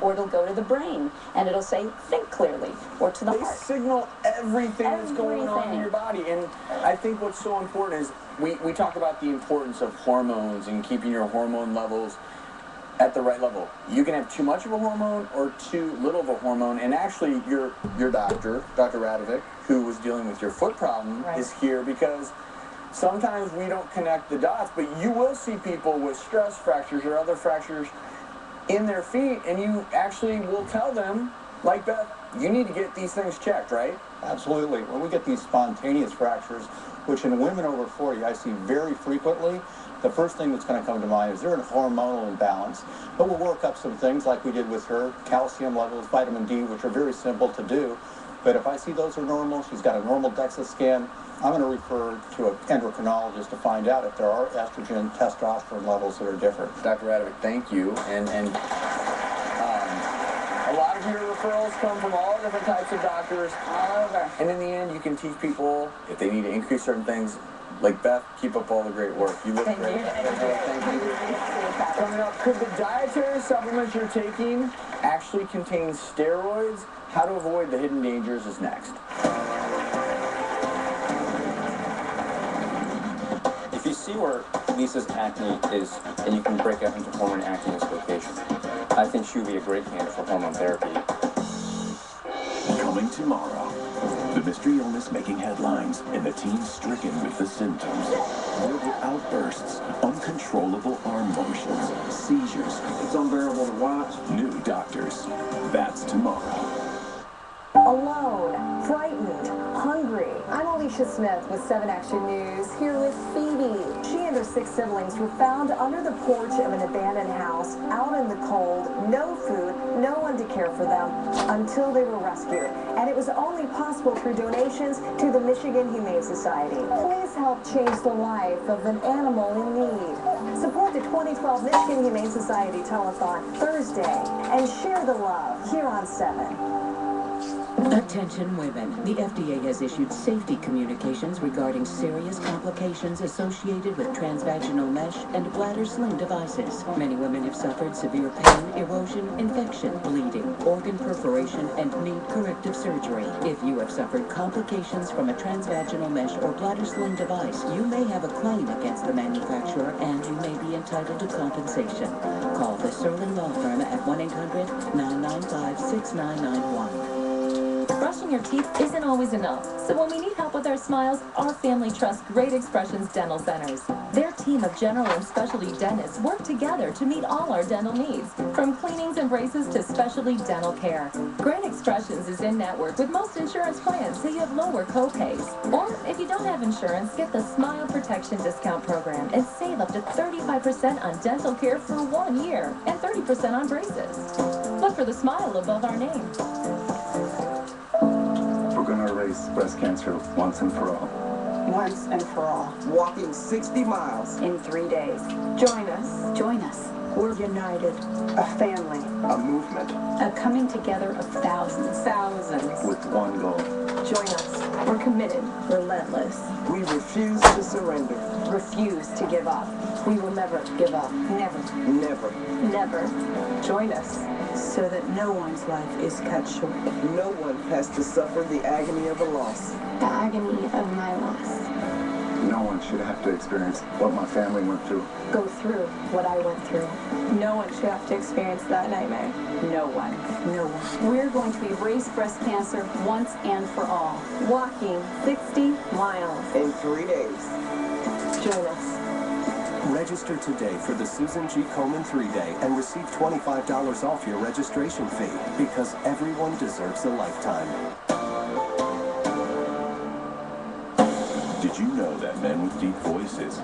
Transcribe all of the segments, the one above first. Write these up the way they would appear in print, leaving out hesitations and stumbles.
or it'll go to the brain, and it'll say, think clearly, or to the heart. They signal everything that's going on in your body, and I think what's so important is we talk about the importance of hormones and keeping your hormone levels at the right level. You can have too much of a hormone or too little of a hormone, and actually your doctor, Dr. Radovic, who was dealing with your foot problem, is here because sometimes we don't connect the dots, but you will see people with stress fractures or other fractures in their feet, and you actually will tell them, like Beth, you need to get these things checked, right? Absolutely. When we get these spontaneous fractures, which in women over 40 I see very frequently, the first thing that's going to come to mind is they're in hormonal imbalance. But we'll work up some things like we did with her, calcium levels, vitamin D, which are very simple to do. But if I see those are normal, she's got a normal DEXA scan, I'm going to refer to an endocrinologist to find out if there are estrogen, testosterone levels that are different. Dr. Radovic, thank you. And a lot of your referrals come from all different types of doctors. All over. And in the end, you can teach people if they need to increase certain things. Like Beth, keep up all the great work. You look great. Thank you. Coming up, could the dietary supplements you're taking actually contain steroids? How to avoid the hidden dangers is next. If you see where Lisa's acne is, and you can break out into hormone acne location, I think she would be a great candidate for hormone therapy. Coming tomorrow, the mystery illness making headlines and the teen stricken with the symptoms. Nervous outbursts, uncontrollable arm motions, seizures. It's unbearable to watch. New doctors. That's tomorrow. Alone, frightened, hungry. I'm Alicia Smith with 7 Action News, here with Phoebe. She and her 6 siblings were found under the porch of an abandoned house, out in the cold, no food, no one to care for them, until they were rescued. And it was only possible through donations to the Michigan Humane Society. Please help change the life of an animal in need. Support the 2012 Michigan Humane Society Telethon Thursday, and share the love here on 7. Attention women. The FDA has issued safety communications regarding serious complications associated with transvaginal mesh and bladder sling devices. Many women have suffered severe pain, erosion, infection, bleeding, organ perforation, and need corrective surgery. If you have suffered complications from a transvaginal mesh or bladder sling device, you may have a claim against the manufacturer and you may be entitled to compensation. Call the Serling Law Firm at 1-800-995-6991. Brushing your teeth isn't always enough, so when we need help with our smiles, our family trusts Great Expressions Dental Centers. Their team of general and specialty dentists work together to meet all our dental needs, from cleanings and braces to specialty dental care. Great Expressions is in network with most insurance plans, so you have lower co-pays. Or if you don't have insurance, get the Smile Protection Discount Program and save up to 35% on dental care for 1 year and 30% on braces. Look for the smile above our name. We're going to erase breast cancer once and for all. Once and for all. Walking 60 miles. In 3 days. Join us. Join us. We're united. A family. A movement. A coming together of thousands. Thousands. With one goal. Join us. We're committed. Relentless. We refuse to surrender. Refuse to give up. We will never give up. Never. Never. Never. Join us. So that no one's life is cut short. No one has to suffer the agony of a loss. The agony of my loss. No one should have to experience what my family went through. Go through what I went through. No one should have to experience that nightmare. No one. No one. We're going to erase breast cancer once and for all. Walking 60 miles. In 3 days. Join us. Register today for the Susan G. Komen 3-Day and receive $25 off your registration fee, because everyone deserves a lifetime. Did you know that men with deep voices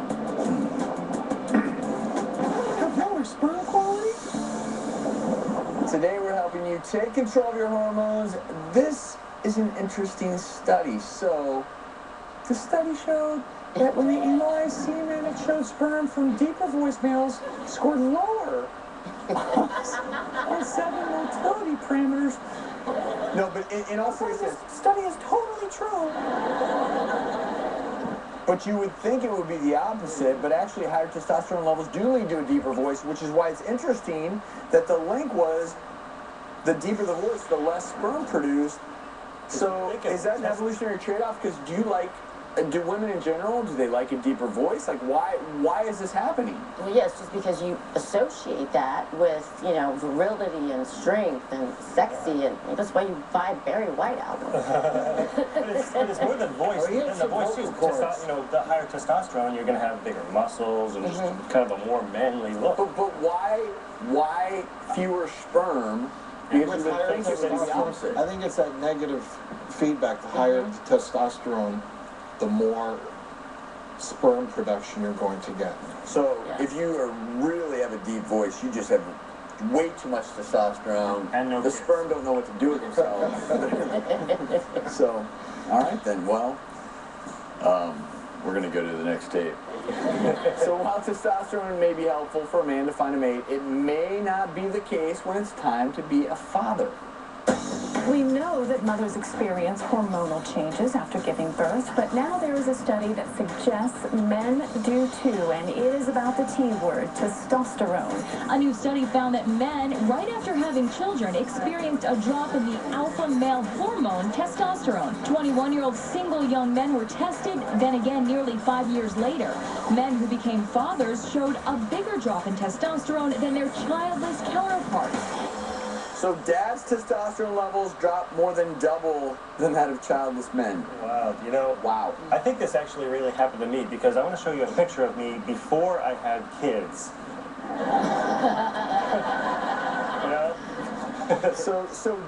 Have better sperm quality? Today we're helping you take control of your hormones. This is an interesting study. So, the study showed that when they analyzed semen, it showed sperm from deeper voice males scored lower on 7 motility parameters. No, but in all seriousness, this study is totally true. But you would think it would be the opposite, but actually higher testosterone levels do lead to a deeper voice, which is why it's interesting that the link was the deeper the voice, the less sperm produced. So is that an evolutionary trade-off? Because do women in general, do they like a deeper voice? Like, why is this happening? Well, yes, just because you associate that with, you know, virility and strength and sexy, and that's why you buy Barry White albums. but it's more than voice. And the voice too, you know, the higher testosterone, you're going to have bigger muscles and just kind of a more manly look. But why fewer sperm? Because you would think it would be the opposite. I think it's that negative feedback. The higher testosterone, the more sperm production you're going to get. So if you really have a deep voice, you just have way too much testosterone, and the sperm don't know what to do with themselves. So, all right then. Well, we're gonna go to the next tape. So while testosterone may be helpful for a man to find a mate, it may not be the case when it's time to be a father. We know that mothers experience hormonal changes after giving birth, but now there is a study that suggests men do too, and it is about the T word, testosterone. A new study found that men, right after having children, experienced a drop in the alpha male hormone, testosterone. 21-year-old single young men were tested, then again nearly 5 years later. Men who became fathers showed a bigger drop in testosterone than their childless counterparts. So dad's testosterone levels drop more than double than that of childless men. Wow, you know, wow. I think this actually really happened to me because I want to show you a picture of me before I had kids. You know? So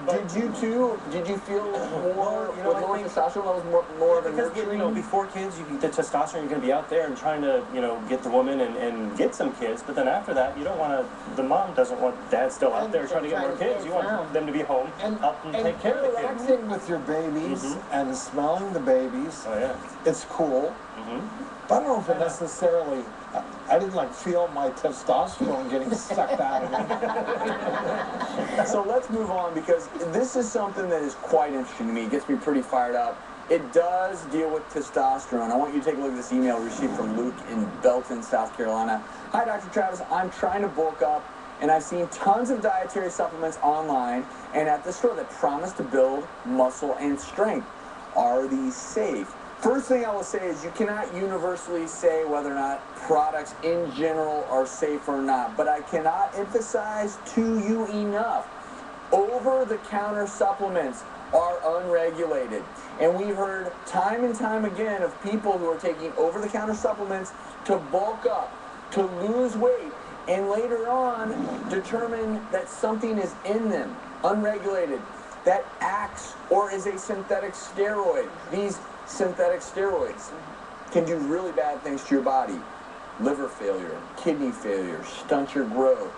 did you too? Did you feel more with lower testosterone levels, more of a nurturing? You know, before kids, the testosterone, you're going to be out there and trying to, you know, get the woman and get some kids. But then after that, you don't want to. The mom doesn't want dad still out there trying to get more kids. You want them to be home and take care of the kids. Interacting with your babies and smelling the babies. Oh yeah, it's cool. But I don't know if it necessarily. I didn't feel my testosterone getting sucked out of me. So let's move on because this is something that is quite interesting to me. It gets me pretty fired up. It does deal with testosterone. I want you to take a look at this email we received from Luke in Belton, South Carolina. Hi, Dr. Travis. I'm trying to bulk up, and I've seen tons of dietary supplements online and at the store that promise to build muscle and strength. Are these safe? First thing I will say is you cannot universally say whether or not products in general are safe or not, but I cannot emphasize to you enough, over-the-counter supplements are unregulated. And we've heard time and time again of people who are taking over-the-counter supplements to bulk up, to lose weight, and later on determine that something is in them, unregulated, that acts or is a synthetic steroid. These synthetic steroids can do really bad things to your body. Liver failure, kidney failure, stunt your growth,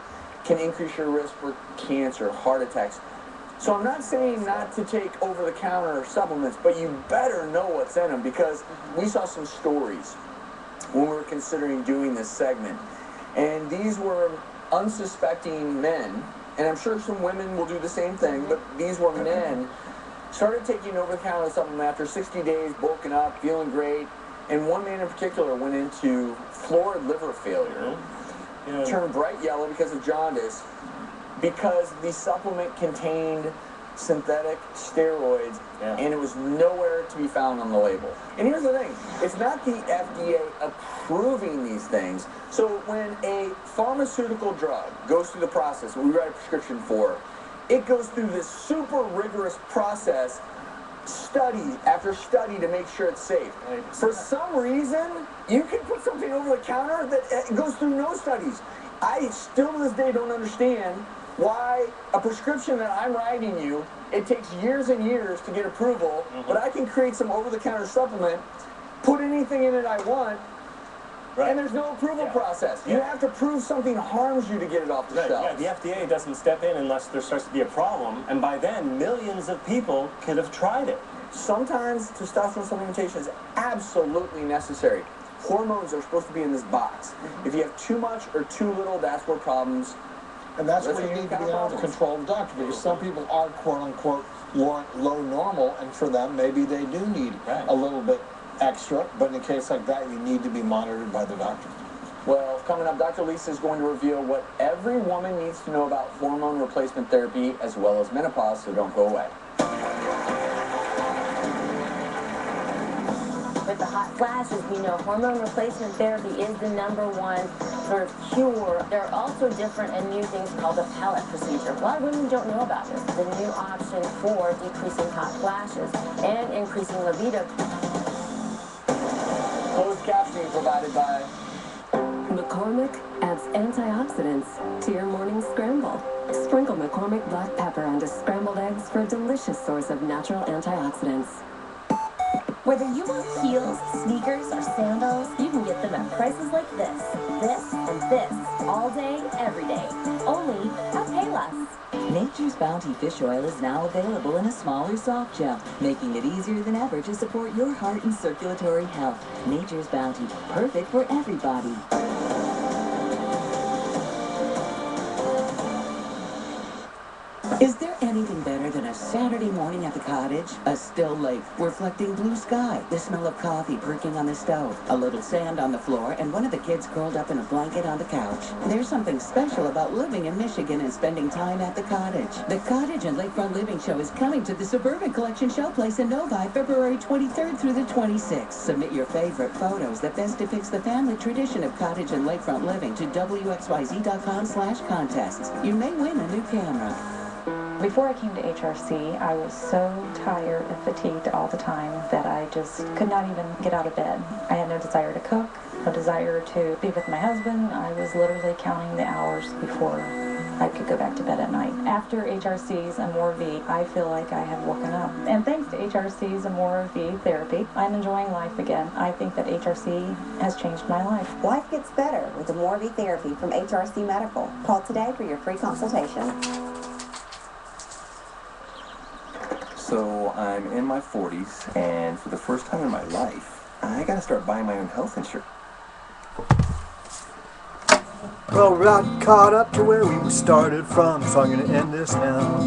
can increase your risk for cancer, heart attacks. So I'm not saying not to take over-the-counter supplements, but you better know what's in them because we saw some stories when we were considering doing this segment. And these were unsuspecting men, and I'm sure some women will do the same thing, but these were men started taking over-the-counter supplement after 60 days, bulking up, feeling great, and one man in particular went into florid liver failure, turned bright yellow because of jaundice, because the supplement contained synthetic steroids, and it was nowhere to be found on the label. And here's the thing, it's not the FDA approving these things. So when a pharmaceutical drug goes through the process, we write a prescription for, it goes through this super rigorous process, study after study to make sure it's safe. For some reason, you can put something over the counter that goes through no studies. I still to this day don't understand why a prescription that I'm writing you, it takes years and years to get approval, but I can create some over-the-counter supplement, put anything in it I want, and there's no approval process. You have to prove something harms you to get it off the shelf. Yeah, the FDA doesn't step in unless there starts to be a problem, and by then, millions of people could have tried it. Sometimes testosterone supplementation is absolutely necessary. Hormones are supposed to be in this box. If you have too much or too little, that's where problems. And that's where you need to be under the control of the doctor, because some people are quote-unquote low normal, and for them, maybe they do need a little bit extra, but in a case like that, you need to be monitored by the doctor. Well, coming up, Dr. Lisa is going to reveal what every woman needs to know about hormone replacement therapy as well as menopause, so don't go away. With the hot flashes, we know hormone replacement therapy is the #1 sort of cure. There are also different and new things called the pellet procedure. A lot of women don't know about this. The new option for decreasing hot flashes and increasing libido. Closed captioning provided by McCormick adds antioxidants to your morning scramble. Sprinkle McCormick black pepper onto scrambled eggs for a delicious source of natural antioxidants. Whether you want heels, sneakers, or sandals, you can get them at prices like this, and this, all day, every day. Only at Payless. Nature's Bounty Fish Oil is now available in a smaller soft gel, making it easier than ever to support your heart and circulatory health. Nature's Bounty, perfect for everybody. Is there anything better than a Saturday morning at the cottage? A still lake, reflecting blue sky, the smell of coffee perking on the stove, a little sand on the floor, and one of the kids curled up in a blanket on the couch. There's something special about living in Michigan and spending time at the cottage. The Cottage and Lakefront Living Show is coming to the Suburban Collection Showplace in Novi, February 23rd through the 26th. Submit your favorite photos that best depicts the family tradition of cottage and lakefront living to wxyz.com/contests. You may win a new camera. Before I came to HRC, I was so tired and fatigued all the time that I just could not even get out of bed. I had no desire to cook, no desire to be with my husband. I was literally counting the hours before I could go back to bed at night. After HRC's Amore V, I feel like I have woken up. And thanks to HRC's Amore V therapy, I'm enjoying life again. I think that HRC has changed my life. Life gets better with Amore V therapy from HRC Medical. Call today for your free consultation. So I'm in my 40s, and for the first time in my life, I gotta start buying my own health insurance. Well, we're about caught up to where we started from, so I'm gonna end this now.